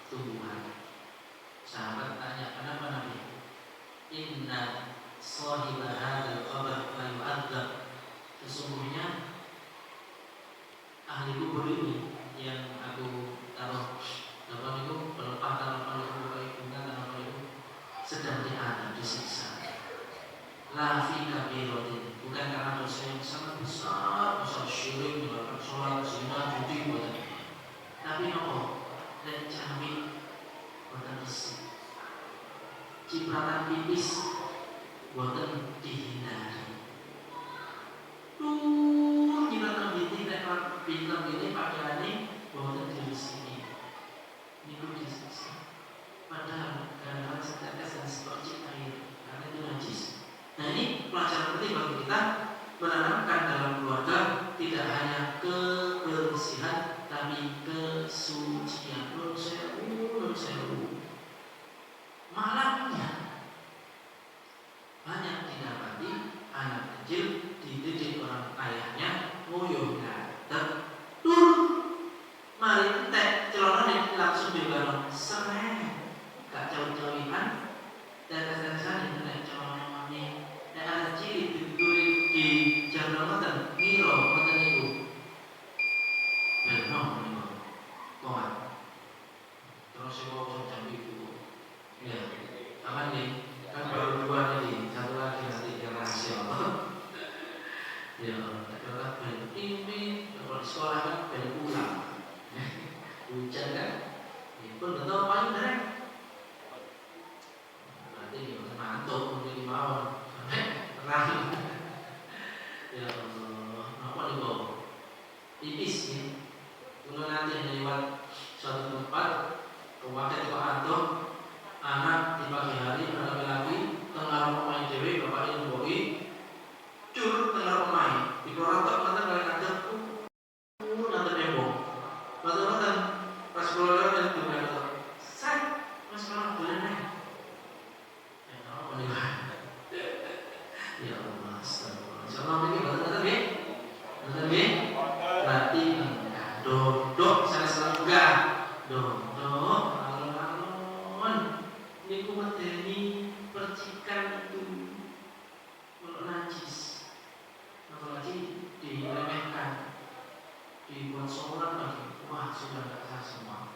A: tumbuhan. Sahabat tanya, kenapa Nabi? Inna sahiba hadzal qabr la yu'adzab. Sesungguhnya ahli kubur ini yang aku taruh dalam itu pelepah tanaman itu kayak bunga tanaman itu sedang diadab, disiksa. La fi kabiratin, bukan karena dosa yang sangat besar syirik, meninggalkan sholat, zina, judi, bukan. Tapi apa? Dan cabai buatan besi, cipratan pipis buatan dihindari. Cipratan pipis lewat bintang ini pakaiannya buatan dibersihkan. Ini pun disiksa. Padahal kadang-kadang setetes dan seperti air karena itu najis. Nah, ini pelajaran penting bagi kita menanamkan dalam keluarga tidak hanya kebersihan tapi kesucian. Menurut saya malamnya banyak didapati anak kecil dididik orang ayahnya ngoyo ngadeg mari entek celana langsung dibareng seren gak jauh-jauhan tetes-tetesan nek celana mami nek anak cilik diduri di jam ngoten ngiro ngoten niku bener niku kok terus kok jam itu ya aman nih kan baru dua nih satu lagi nanti yang rahasia ya kalau bel ini kalau di sekolah kan bel pulang hujan kan itu betul paling derek berarti ngantuk mungkin mau terang ya Allah apa nih kok tipis nih kalau nanti lewat suatu tempat kewakilan itu atau anak di pagi hari anak laki tengah pemain dewi bapak yang boi cur tengah pemain di korantok nanti kalian ada nanti tembok betul-betul pas keluar dari tembok set mas malam boleh nih ya apa nih ya Allah astagfirullah insyaallah ini betul ya berarti dodok saya selalu enggak dodok niku medeni percikan itu kalau najis apalagi diremehkan dibuat seorang lagi wah sudah tidak sah semua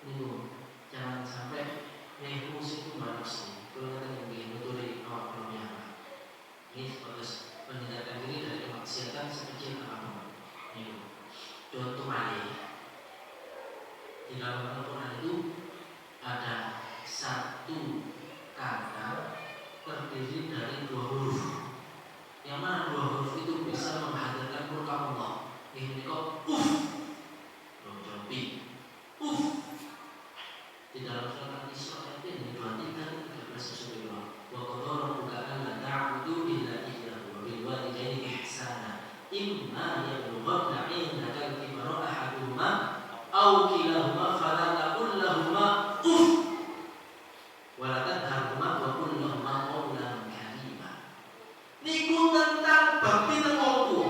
A: niku jangan sampai emosi itu manusia kalau kita mungkin betul di awal kelemahan ini sebagai menghindarkan diri dari kemaksiatan sekecil apapun niku contoh lagi di dalam Al-Quran itu ada satu kata terdiri dari dua huruf, yang mana dua huruf itu bisa menghadirkan murka Allah. Ini kok jombi, di dalam surat Al-Isra ayat ini 23 13 wa qadara rabbuka alla ta'budu illa iyyahu wa bil walidayni ihsana imma yablughanna 'indaka al-kibara ahaduhuma aw kilahuma fala taqul lahumā uff wa la taharuma wa kullu ma qawlan karima. Niku tentang bakti teng wong tuwa.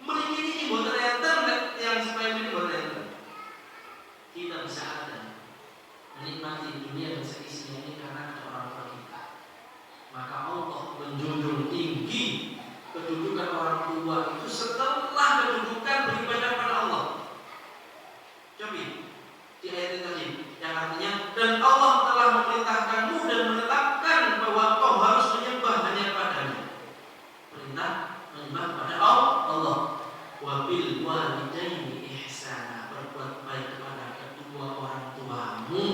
A: Mriki niki mboten enten yang supaya mriki mboten enten. Kita bisa ada menikmati dunia dan seisinya ini karena ada orang tua kita. Maka Allah menjunjung tinggi kedudukan orang tua itu setelah kedudukan beribadah pada Allah. Coba di ayat itu tadi yang artinya dan Allah telah memerintahkanmu dan menetapkan bahwa kau harus menyembah hanya padanya. Perintah menyembah pada Allah. Wabil walidaini ihsana, berbuat baik kepada kedua orang tuamu.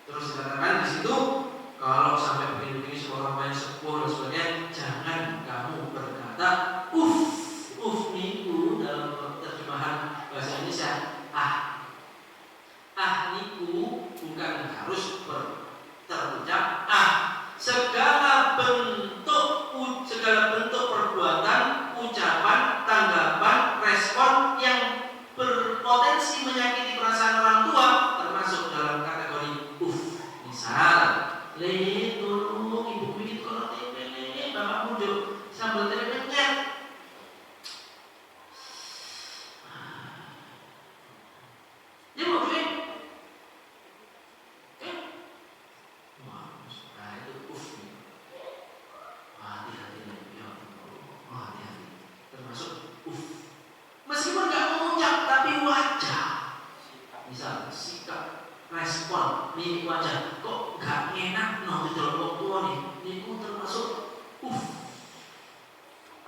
A: Terus dikatakan di situ kalau sampai begini-begini seorang main sepuh dan sebagainya, jangan kamu berkata niku dalam terjemahan bahasa Indonesia niku bukan harus terucap segala bentuk perbuatan, ucapan, tanggapan, respon yang berpotensi menyakiti perasaan orang tua termasuk dalam kategori misal tolong ibu bikin kolak tempe, bapak muncul sambal tempe pencet. Ya mau nih? Nah itu nih. Hati-hati nih, ya hati-hati. Termasuk meskipun nggak mengucap tapi wajah. Misal sikap, respon, mimik wajah kok gak enak di dalam wong tua nih. Niku termasuk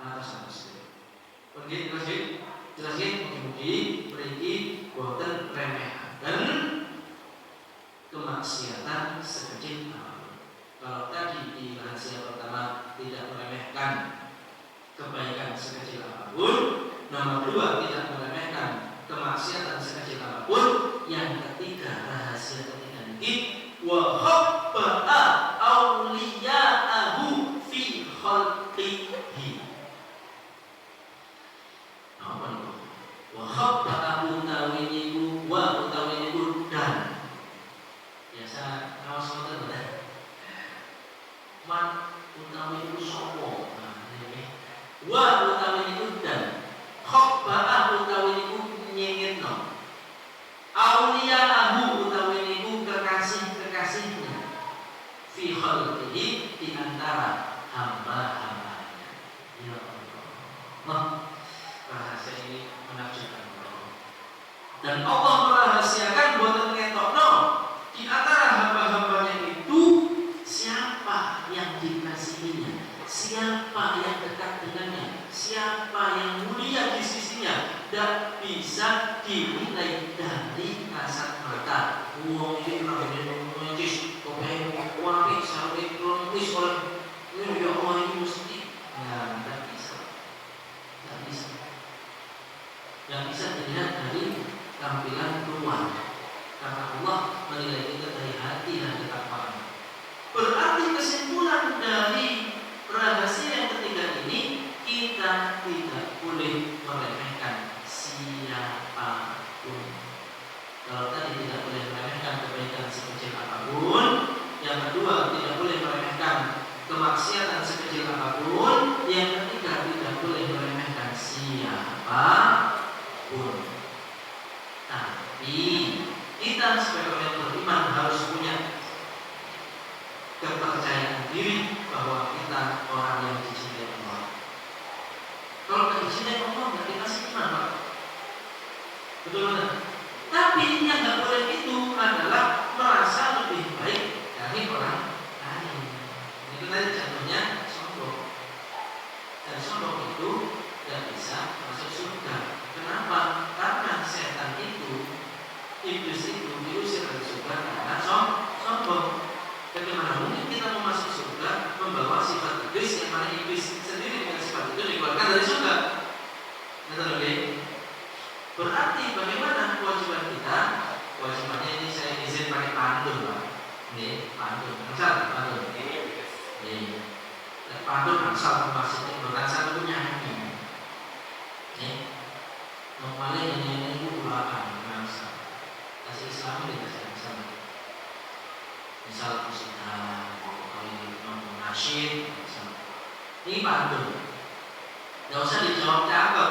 A: atas. Pergi jelasin mungkin mriki boten remehaken kemaksiatan sekecil apapun. Kalau tadi di rahasia pertama tidak meremehkan kebaikan sekecil apapun, nomor dua tidak meremehkan kemaksiatan sekecil apapun, yang ketiga rahasia ketiga ini wa habba'a awliya'ahu fi khalqihi. Apa itu? Wa habba'a utawiniku wa utawiniku dan biasa kawas ngoten ta. Man utawiniku sapa? Nah ini wa utawiniku dan habba'a utawiniku nyengitno. Auliya'ahu utawiniku kekasih-kekasihnya fi khalqihi di antara hamba-hambanya. Ya Allah. Rahasia ini menakjubkan Allah. Dan Allah merahasiakan buatan ngetokno di antara hamba-hambanya itu siapa yang dikasihinya, siapa yang dekat dengannya, siapa yang mulia di sisinya, dan bisa dinilai dari kasat mata. Wong iki rambutnya mencis, kopeng wapi, sampai kronis oleh ini ya Allah ini mesti. Nah, tidak bisa. Yang bisa dilihat dari tampilan luar, karena Allah menilai kita dari hati dan ketakwaan. Berarti kesimpulan dari rahasia yang ketiga ini, kita tidak boleh meremehkan siapapun. Kalau tadi tidak boleh meremehkan kebaikan sekecil apapun, yang kedua tidak boleh meremehkan kemaksiatan sekecil apapun, yang ketiga tidak boleh meremehkan siapapun. Tapi kita sebagai orang beriman harus punya kepercayaan diri bahwa kita orang yang dicintai Allah. Kalau nggak dicintai Allah nggak dikasih iman, Pak. Betul kan? Tapi yang nggak boleh itu adalah merasa lebih baik dari orang lain. Itu tadi contohnya sombong. Dan sombong itu tidak bisa masuk surga. Kenapa? Karena setan itu, iblis itu diusir dari surga karena sombong. Bagaimana mungkin kita mau masuk surga membawa sifat iblis yang mana iblis sendiri dengan sifat itu dikeluarkan dari surga? Berarti bagaimana kewajiban kita? Kewajibannya ini saya izin pakai pantun, Pak. Ini pantun, pantun. Ini pantun asal maksudnya berasal itu nyanyi. Ini normalnya nyanyi itu ulakan bangsa. Kasih Islam ini tidak sama. misal musika, nasyid, ini pantun. Nggak usah dijawab cakep,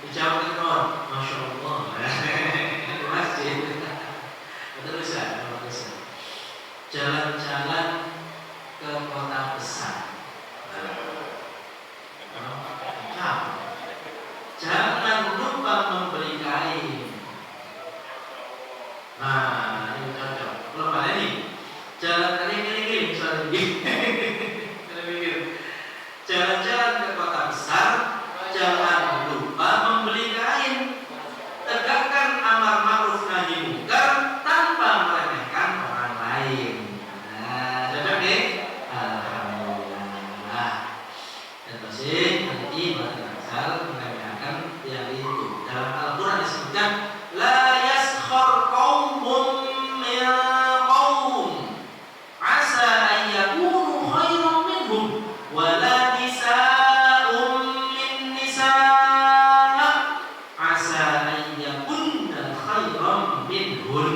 A: dijawab tekor, masya Allah, di masjid. Terus ya, jalan-jalan ke kota besar. Jangan lupa membeli kain. Nah, ini cocok. Belum ada nih. Jalan keliling-keliling misalnya mikir. Jalan-jalan ke kota besar, jangan lupa membeli kain. Tegakkan amar ma'ruf nahi munkar tanpa meremehkan orang lain. Nah, cocok nih. Alhamdulillah. Dan pasti nanti bakal meremehkan yang itu. Dalam Al-Quran disebutkan la yaskhar qaumun min qaum asa an yakunu khairan minhum wala nisa'un min nisa' asa an yakunna khairan minhun.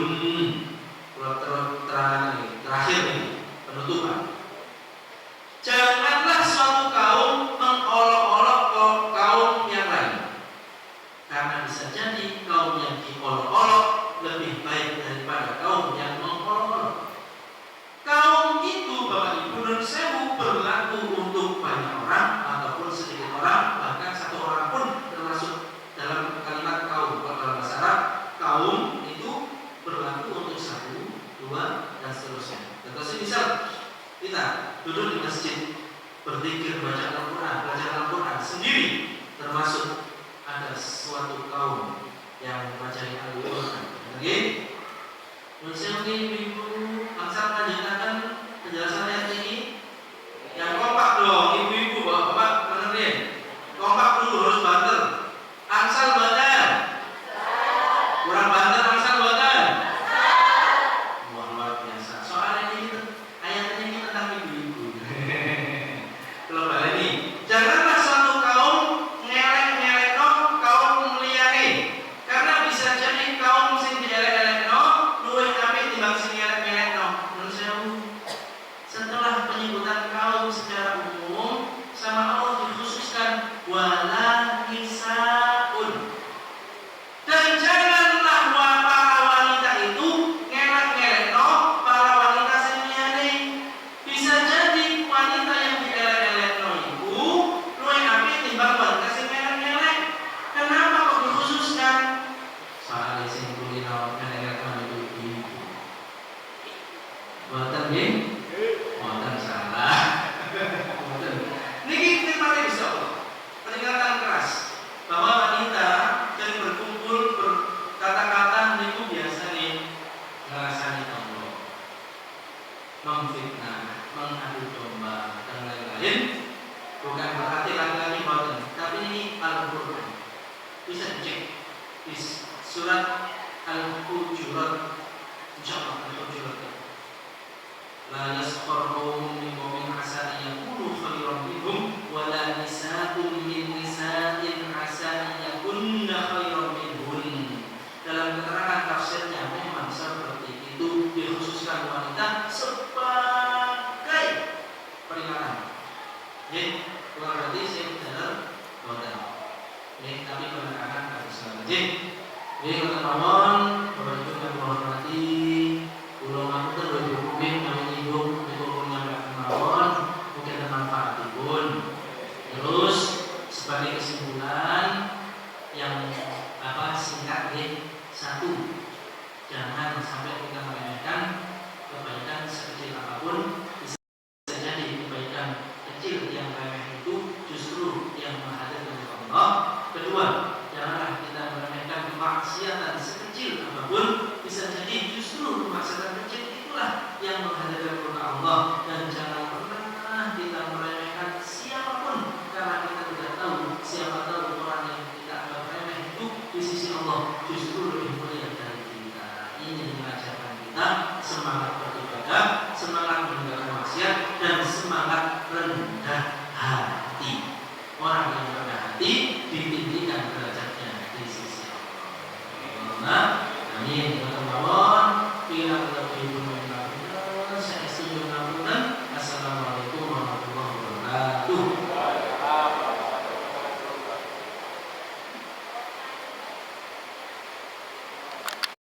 A: Terakhir nih penutupan. Janganlah suatu kaum mengolok-olok kaum yang lain, karena bisa jadi kaum yang diolok-olok lebih baik daripada kaum yang mengolok-olok. Kaum itu Bapak Ibu dan Sewu berlaku untuk banyak orang ataupun sedikit orang, bahkan satu orang pun termasuk dalam kalimat kaum. Dalam bahasa Arab, kaum itu berlaku untuk satu, dua, dan seterusnya. Contohnya misal kita duduk di masjid, berzikir, baca Al-Quran sendiri, termasuk ada suatu kaum yang membaca Al-Quran. Oke? Menurut ibu, langsung lanjutkan penjelasan ayat ini. Yang kompak dong, ibu-ibu, bapak-bapak, dengerin. Kompak dulu, harus banter. Ansal badan. Kurang banter, ansal badan. Wah, luar biasa. Soalnya ini ayat ini tentang ibu-ibu. Kalau balik nih, janganlah suatu kaum ngelek-ngelek kaum liyane, karena bisa jadi kaum sing dielek-elekno luwih apik timbang sing ngelek-ngelekno. Menurut saya, setelah penyebutan kaum secara umum sama Allah dikhususkan wala nisaun. Dan janganlah para wanita itu ngelek-ngelekno para wanita sing liyane. Bisa jadi wanita yang dielek-elekno ibu luwih apik timbang wanita sing ngelek-ngelek. Kenapa kok dikhususkan? Soalnya sing kulino ngelek-ngelekno ibu. Boten nggih? Boten salah. Boten. Niki firman Gusti Allah. Peringatan keras bahwa wanita yang berkumpul berkata-kata niku biasanya ngerasani Allah, memfitnah, mengadu domba dan lain-lain. Bukan berarti laki-laki boten, tapi ini Al-Quran. Bisa dicek di surat Al-Hujurat. Insyaallah Al-Hujurat. La yaskhar qaumun min qaumin asa an yakunu khairan minhum wala nisa'un min nisa'in asa an yakunna khairan minhun. Dalam keterangan tafsirnya memang seperti itu, dikhususkan wanita sebagai peringatan. Jadi bukan berarti saya benar boten. Tapi penekangan harus wajib. Jadi teman-teman, Bapak Ibu yang menghormati, ulama kita berhubung namanya hidup punya kemauan, mungkin ada manfaatipun. Terus sebagai kesimpulan yang singkat satu, jangan sampai kita meremehkan kebaikan sekecil apapun. Bisa jadi kebaikan kecil yang remeh itu justru yang menghadap Allah. Kedua, janganlah kita meremehkan kemaksiatan sekecil apapun. Bisa jadi justru kemaksiatan kecil itulah yang menghadap Allah. Dan jangan pernah kita meremehkan siapapun, karena kita tidak tahu siapa tahu orang yang kita anggap remeh itu di sisi Allah justru lebih mulia dari kita. Ini mengajarkan kita semangat beribadah, semangat meninggalkan maksiat, dan semangat rendah